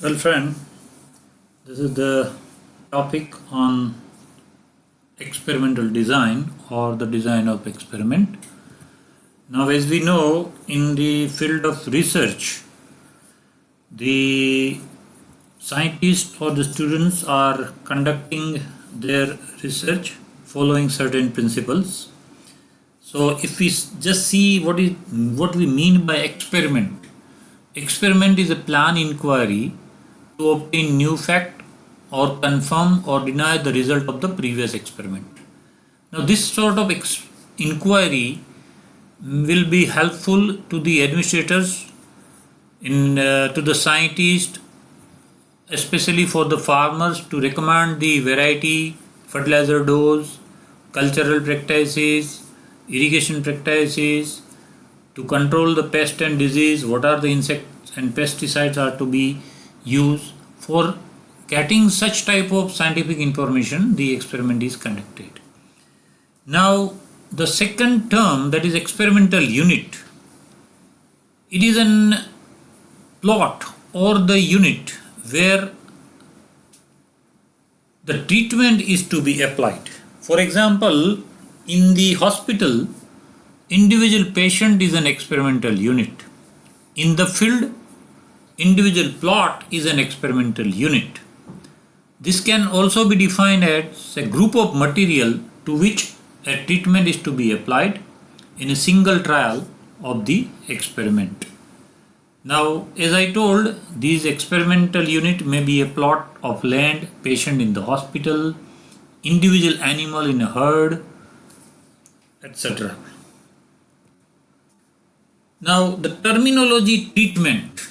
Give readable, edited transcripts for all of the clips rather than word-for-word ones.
Well, friend, this is the topic on experimental design or the design of experiment. Now, as we know, in the field of research, the scientists or the students are conducting their research following certain principles. So, if we just see what we mean by experiment, experiment is a plan inquiry to obtain new fact or confirm or deny the result of the previous experiment. Now, this sort of inquiry will be helpful to the administrators, to the scientists, especially for the farmers to recommend the variety, fertilizer dose, cultural practices, irrigation practices, to control the pest and disease, what are the insects and pesticides are to be used. For getting such type of scientific information, the experiment is conducted. Now, the second term, that is experimental unit, it is an plot or the unit where the treatment is to be applied. For example, in the hospital, individual patient is an experimental unit. In the field, individual plot is an experimental unit. This can also be defined as a group of material to which a treatment is to be applied in a single trial of the experiment. Now, as I told, these experimental unit may be a plot of land, patient in the hospital, individual animal in a herd, etc. Now, the terminology treatment.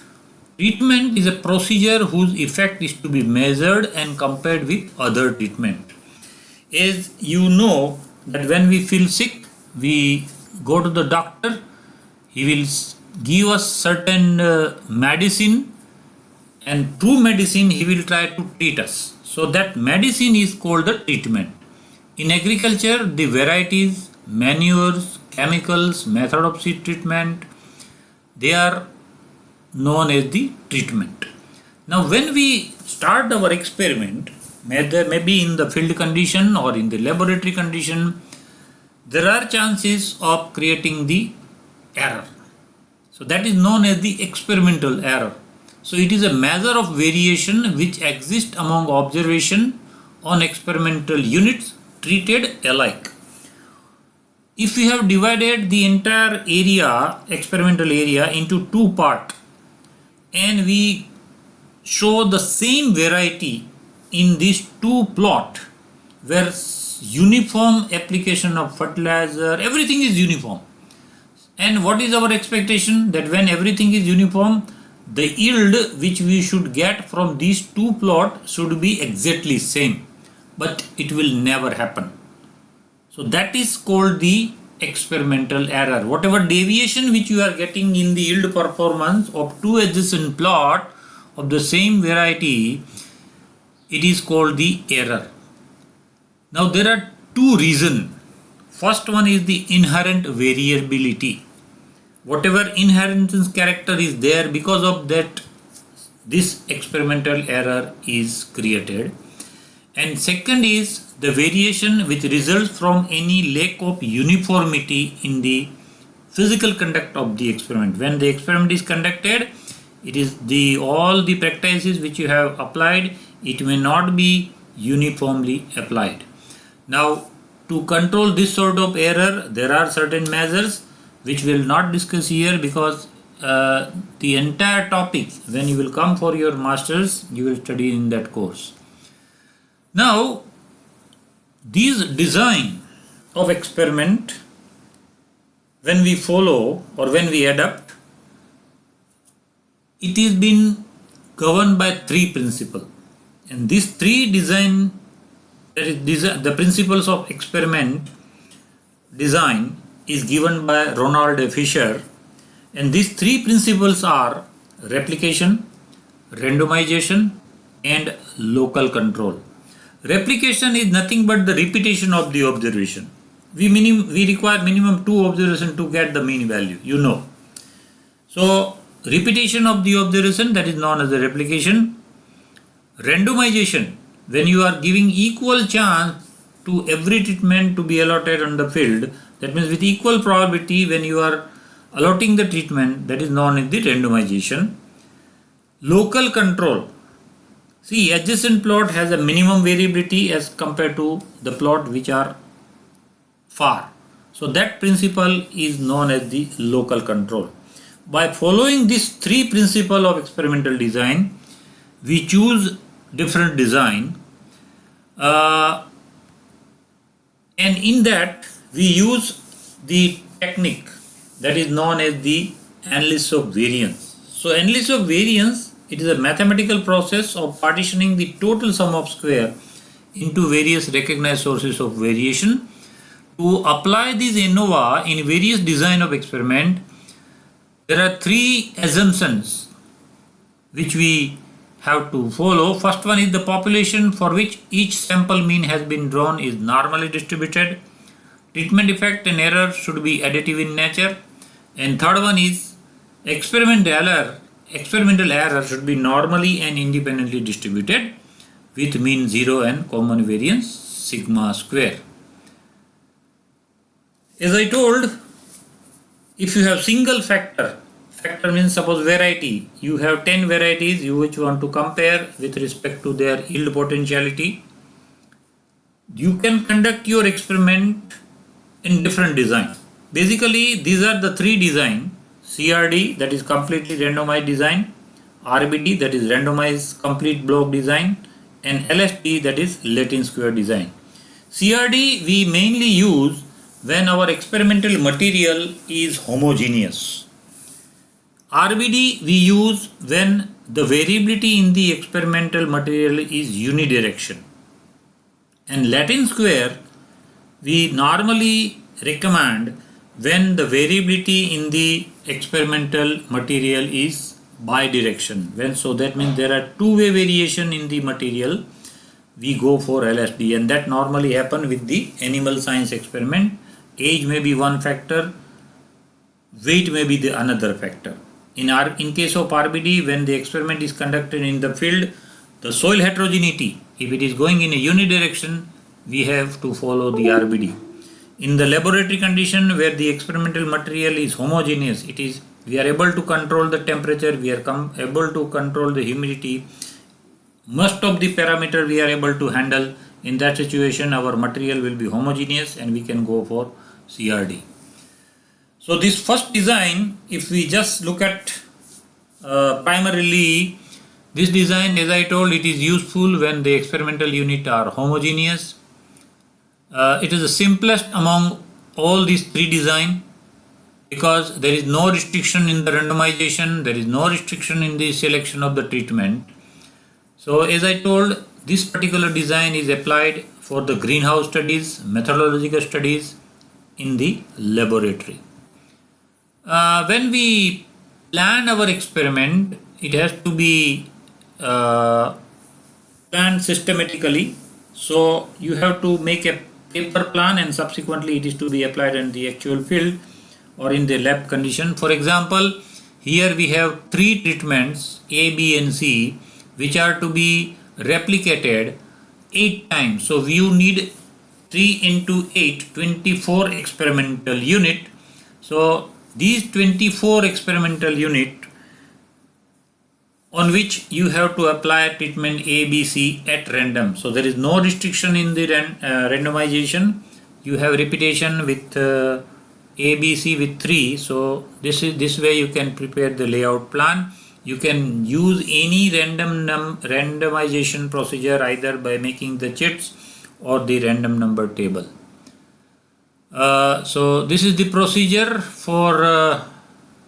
Treatment is a procedure whose effect is to be measured and compared with other treatment. As you know that when we feel sick, we go to the doctor, he will give us certain medicine, and through medicine he will try to treat us. So that medicine is called the treatment. In agriculture, the varieties, manures, chemicals, method of seed treatment, they are known as the treatment. Now, when we start our experiment, maybe in the field condition or in the laboratory condition, there are chances of creating the error. So that is known as the experimental error. So it is a measure of variation which exists among observation on experimental units treated alike. If we have divided the entire area, experimental area, into two parts, and we show the same variety in these two plots where uniform application of fertilizer, everything is uniform. And what is our expectation? That when everything is uniform, the yield which we should get from these two plots should be exactly same. But it will never happen. So that is called the experimental error. Whatever deviation which you are getting in the yield performance of two adjacent plot of the same variety, it is called the error. Now there are two reasons. First one is the inherent variability. Whatever inheritance character is there, because of that this experimental error is created. And second is the variation which results from any lack of uniformity in the physical conduct of the experiment. When the experiment is conducted, it is all the practices which you have applied, it may not be uniformly applied. Now, to control this sort of error, there are certain measures which we will not discuss here, because the entire topic, when you will come for your masters, you will study in that course. Now, these design of experiment, when we follow or when we adapt, it is been governed by three principles. And these three design, the principles of experiment design is given by Ronald A. Fisher. And these three principles are replication, randomization, and local control. Replication is nothing but the repetition of the observation. We require minimum 2 observations to get the mean value, you know. So repetition of the observation, that is known as the replication. Randomization, when you are giving equal chance to every treatment to be allotted on the field, that means with equal probability when you are allotting the treatment, that is known as the randomization. Local control. See, adjacent plot has a minimum variability as compared to the plot which are far. So that principle is known as the local control. By following these three principles of experimental design, we choose different design, and in that we use the technique that is known as the analysis of variance. So analysis of variance, it is a mathematical process of partitioning the total sum of square into various recognized sources of variation. To apply this ANOVA in various design of experiment, there are three assumptions which we have to follow. First one is the population for which each sample mean has been drawn is normally distributed. Treatment effect and error should be additive in nature. And third one is experimental error should be normally and independently distributed with mean 0 and common variance sigma square. As I told, if you have single factor means suppose variety, you have 10 varieties you which want to compare with respect to their yield potentiality. You can conduct your experiment in different design. Basically, these are the three design: CRD, that is completely randomized design; RBD, that is randomized complete block design; and LSD, that is Latin square design. CRD we mainly use when our experimental material is homogeneous. RBD we use when the variability in the experimental material is unidirectional. And Latin square we normally recommend when the variability in the experimental material is bidirectional. So that means there are two-way variation in the material, we go for LSD, and that normally happen with the animal science experiment. Age may be one factor, weight may be the another factor. In case of RBD, when the experiment is conducted in the field, the soil heterogeneity, if it is going in a unidirection, we have to follow the RBD. In the laboratory condition where the experimental material is homogeneous, we are able to control the temperature, we are able to control the humidity, most of the parameter we are able to handle. In that situation, our material will be homogeneous and we can go for CRD. So this first design, if we just look at primarily this design, as I told, it is useful when the experimental unit are homogeneous. It is the simplest among all these three design because there is no restriction in the randomization, there is no restriction in the selection of the treatment. So as I told, this particular design is applied for the greenhouse studies, methodological studies in the laboratory. When we plan our experiment, it has to be planned systematically. So you have to make a paper plan and subsequently it is to be applied in the actual field or in the lab condition. For example, here we have three treatments A, B and C which are to be replicated 8 times. So you need 3 into 8, 24 experimental unit. So these 24 experimental unit on which you have to apply treatment A, B, C at random. So there is no restriction in the randomization. You have repetition with A, B, C with 3. So this way you can prepare the layout plan. You can use any randomization procedure either by making the chits or the random number table. So this is the procedure for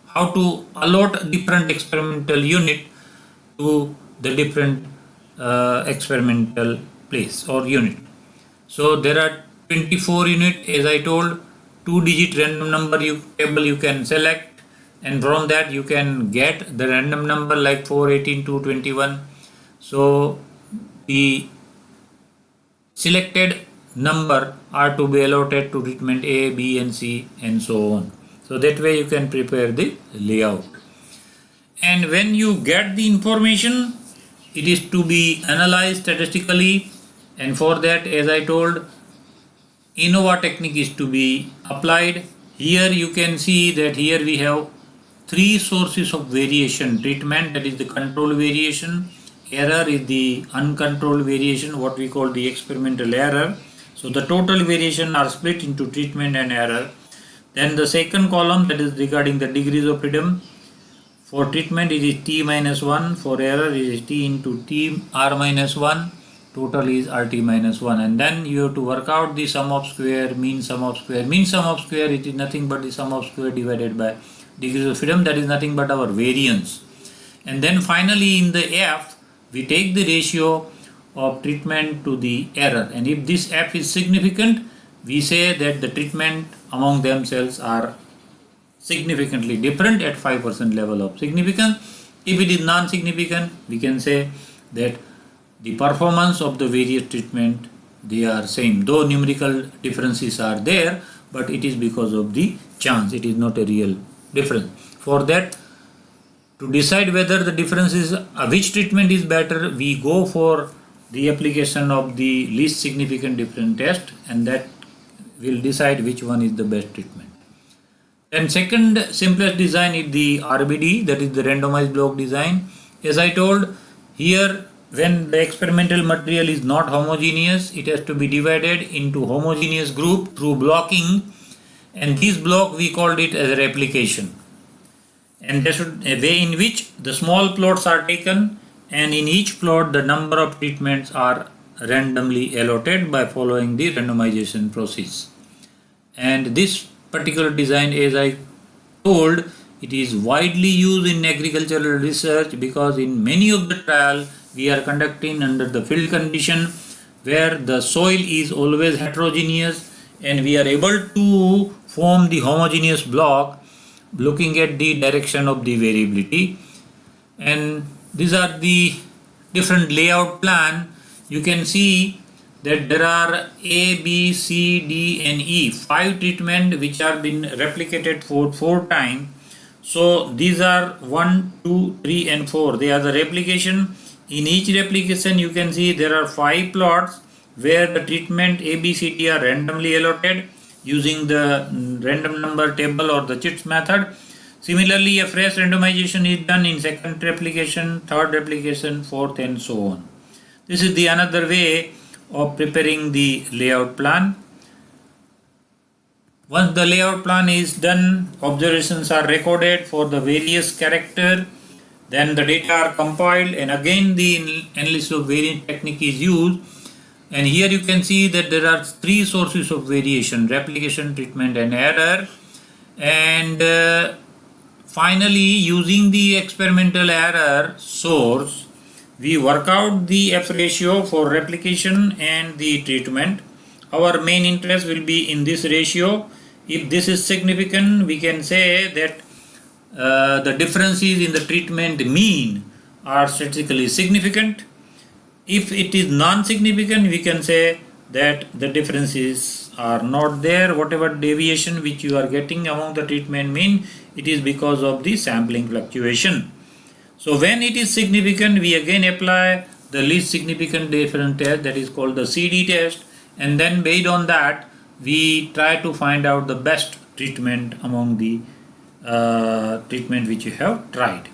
how to allot different experimental unit to the different experimental place or unit. So there are 24 unit, as I told, 2-digit random number table you can select, and from that you can get the random number like 4, 18, 2, 21. So the selected number are to be allotted to treatment A, B and C and so on. So that way you can prepare the layout. And when you get the information, it is to be analyzed statistically, and for that, as I told, ANOVA technique is to be applied. Here you can see that here we have three sources of variation treatment, that is the control variation, error is the uncontrolled variation, what we call the experimental error. So the total variation are split into treatment and error. Then the second column, that is regarding the degrees of freedom. For treatment it is t minus 1, for error it is t into t r minus 1, total is rt minus 1, and then you have to work out the sum of square, mean sum of square. Mean sum of square, it is nothing but the sum of square divided by degrees of freedom, that is nothing but our variance. And then finally in the f, we take the ratio of treatment to the error, and if this f is significant, we say that the treatment among themselves are significantly different at 5% level of significance. If it is non-significant, we can say that the performance of the various treatment, they are same, though numerical differences are there, but it is because of the chance, it is not a real difference. For that, to decide whether the difference is which treatment is better, we go for the application of the least significant difference test, and that will decide which one is the best treatment. And second simplest design is the RBD, that is the randomized block design. As I told, here when the experimental material is not homogeneous, it has to be divided into homogeneous group through blocking, and this block we called it as a replication. And there should a way in which the small plots are taken, and in each plot the number of treatments are randomly allotted by following the randomization process. And this particular design, as I told, it is widely used in agricultural research, because in many of the trials we are conducting under the field condition where the soil is always heterogeneous, and we are able to form the homogeneous block looking at the direction of the variability. And these are the different layout plan. You can see that there are A, B, C, D and E, 5 treatment which are been replicated for 4 times. So these are 1, 2, 3 and 4. They are the replication. In each replication you can see there are 5 plots where the treatment A, B, C, D are randomly allotted using the random number table or the chits method. Similarly, a fresh randomization is done in second replication, third replication, fourth and so on. This is the another way of preparing the layout plan. Once the layout plan is done, observations are recorded for the various character, then the data are compiled, and again the analysis of variance technique is used. And here you can see that there are 3 sources of variation: replication, treatment and error. And finally, using the experimental error source, we work out the F ratio for replication and the treatment. Our main interest will be in this ratio. If this is significant, we can say that the differences in the treatment mean are statistically significant. If it is non-significant, we can say that the differences are not there. Whatever deviation which you are getting among the treatment mean, it is because of the sampling fluctuation. So when it is significant, we again apply the least significant difference test, that is called the CD test, and then based on that we try to find out the best treatment among the treatment which you have tried.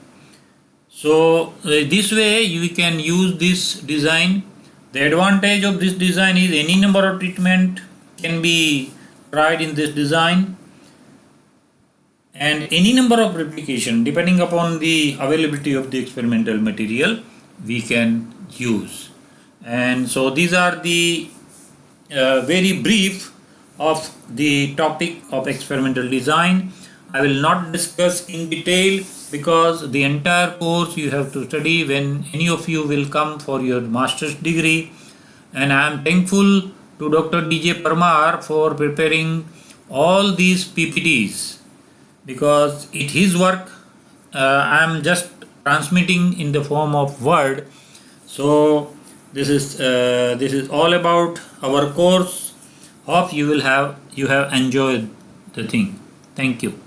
So this way you can use this design. The advantage of this design is any number of treatment can be tried in this design, and any number of replication depending upon the availability of the experimental material we can use. And so these are the very brief of the topic of experimental design. I will not discuss in detail because the entire course you have to study when any of you will come for your master's degree, and I am thankful to Dr. DJ Parmar for preparing all these PPTs, because it his work. I am just transmitting in the form of word. So this is all about our course. Hope you have enjoyed the thing. Thank you.